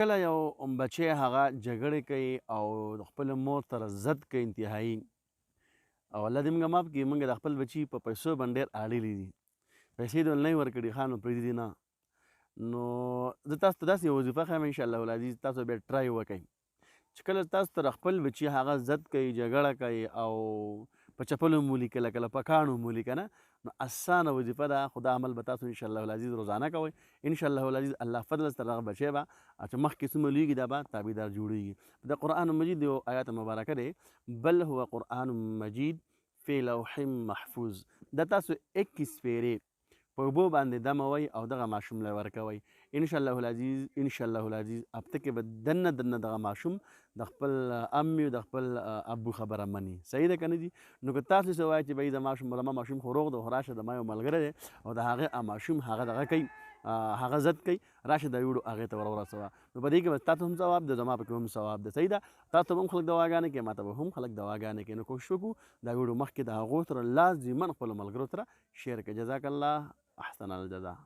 کله یو بچی هغه جګړې کوي او د خپل مور سره ضد کوي انتهایي او الله دې موږ معاف کړي موږ د خپل بچي په پیسو باندې ډېر اړېلي دي پیسې دې ول نه ورکړي ښه نو پرېږدي نه نو زه تاسو ته داسې یوه وظیفه ښیم انشاءالله العزیز تاسو بیا ټرای وکئ چې کله تاسو سره خپل بچي هغه ضد کوي جګړه کوي او په چپلو مو ولیي کله کله په کاڼو مو ولیي که نه نو اسانه وظیفه ده خو دا عمل به تاسو انشاءالله العزیز روزانه کوئ انشاءالله العزیز الله فضل سره دغه بچی به چې مخکې څومره لویږي دا به تابعدار جوړیږي د قرآن مجید یو آیات مبارکه دی بل هو قرآن مجید فی لوح محفوظ دا تاسو 21 سپیرې په اوبو باندې دموئ او دغه ماشوم له ورکوئ انشاءالله العزیز هفته کې به دننه دغه ماشوم د خپل امي د خپل ابو خبره مني صحیح ده که نه دي نو که تاسو څه وایئ چې بهي زما ماشوم خو روغ دی خو راشه د ما یو ملګری دی او د هغه ماشوم هغه دغه کوي هغه ضد کوي راشه دا ویډیو هغې ته ورسوه نو په دې کې به تاسو هم ثواب دی زما پکې هم ثواب دی صحیح ده تاسو به هم خلک دواګانې کوي ما ته به هم خلک دواګانې کوي نو کوشش وکړو دا ویډیو مخکې د هغو سره لازماً خپلو ملګرو سره شیر کړئ جزاک الله احسن الجزا